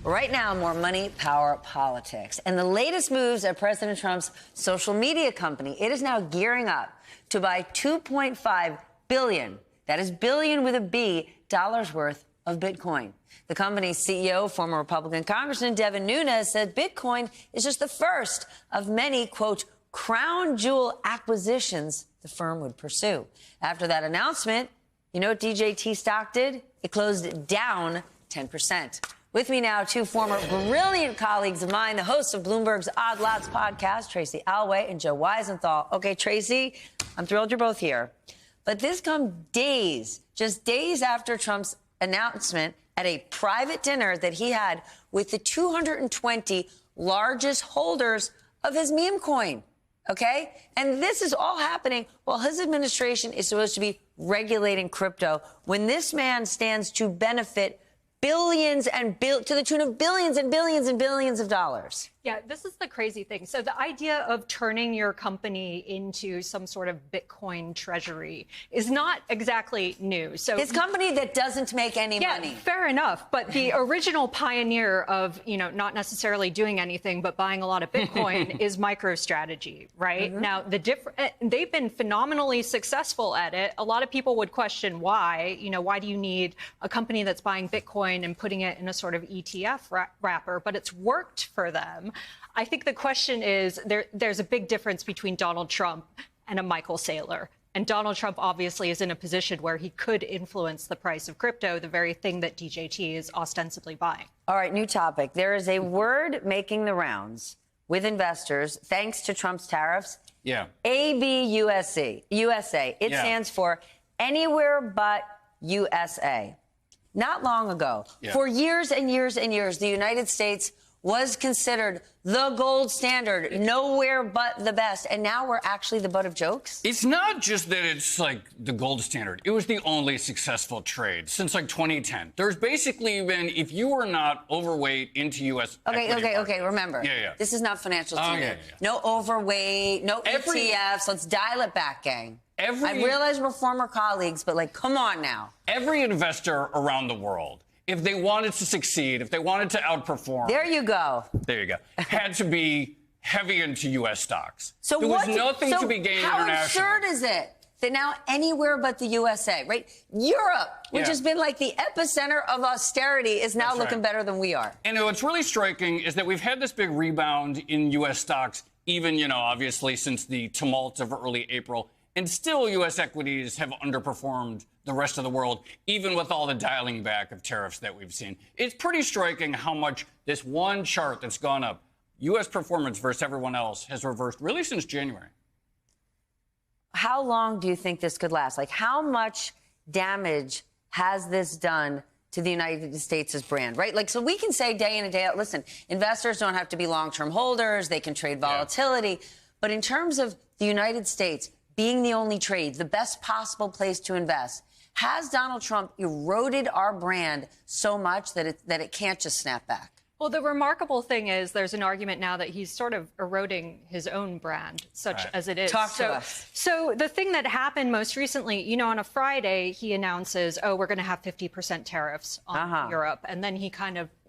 Right now, more money, power, politics. And the latest moves at President Trump's social media company, it is now gearing up to buy $2.5 billion, that is billion with a B, dollars worth of Bitcoin. The company's CEO, former Republican Congressman Devin Nunes, said Bitcoin is just the first of many, quote, crown jewel acquisitions the firm would pursue. After that announcement, you know what DJT stock did? It closed down 10%. With me now, two former brilliant colleagues of mine, the hosts of Bloomberg's Odd Lots podcast, Tracy Allway and Joe Weisenthal. Okay, Tracy, I'm thrilled you're both here. But this comes days, just days after Trump's announcement at a private dinner that he had with the 220 largest holders of his meme coin. Okay? And this is all happening while his administration is supposed to be regulating crypto, when this man stands to benefit billions and to the tune of billions and billions and billions of dollars. Yeah, this is the crazy thing. So the idea of turning your company into some sort of Bitcoin treasury is not exactly new. So his company that doesn't make any money. Fair enough. But the original pioneer of, not necessarily doing anything but buying a lot of Bitcoin is MicroStrategy, right? Mm-hmm. Now, they've been phenomenally successful at it. A lot of people would question why. Why do you need a company that's buying Bitcoin and putting it in a sort of ETF wrapper? But it's worked for them. I think the question is, there's a big difference between Donald Trump and a Michael Saylor. And Donald Trump obviously is in a position where he could influence the price of crypto, the very thing that DJT is ostensibly buying. All right, new topic. There is a word making the rounds with investors thanks to Trump's tariffs. Yeah. ABUSA. USA. It stands for Anywhere But USA. Not long ago, for years and years and years, the United States was considered the gold standard, nowhere but the best. And now we're actually the butt of jokes? It's not just that it's like the gold standard. It was the only successful trade since like 2010. There's basically been, if you were not overweight into U.S. Okay, remember. This is not financial TV. No overweight, no ETFs. Let's dial it back, gang. I realize we're former colleagues, but come on now. Every investor around the world, if they wanted to succeed, if they wanted to outperform. There you go. Had to be heavy into U.S. stocks. So there was nothing to be gained internationally. How absurd is it that now anywhere but the USA, right? Europe, which has been like the epicenter of austerity, is now looking better than we are. And what's really striking is that we've had this big rebound in U.S. stocks, even, obviously since the tumult of early April. And still, U.S. equities have underperformed the rest of the world, even with all the dialing back of tariffs that we've seen. It's pretty striking how much this one chart that's gone up, U.S. performance versus everyone else, has reversed really since January. How long do you think this could last? How much damage has this done to the United States' brand, right? So we can say day in and day out, listen, investors don't have to be long-term holders. They can trade volatility. But in terms of the United States being the only trade, the best possible place to invest, has Donald Trump eroded our brand so much that it can't just snap back? Well, the remarkable thing is there's an argument now that he's sort of eroding his own brand, as it is. Talk to us. So the thing that happened most recently, on a Friday, he announces, we're going to have 50% tariffs on Europe. And then he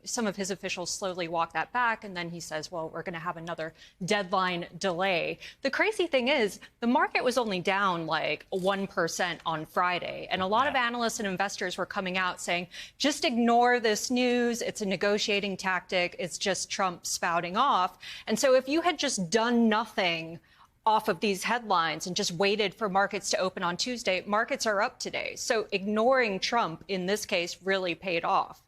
some of his officials slowly walk that back. And then he says, well, we're going to have another deadline delay. The crazy thing is the market was only down 1% on Friday. And a lot of analysts and investors were coming out saying, just ignore this news. It's a negotiating tactic. It's just Trump spouting off. And so if you had just done nothing off of these headlines and just waited for markets to open on Tuesday, markets are up today. So ignoring Trump in this case really paid off.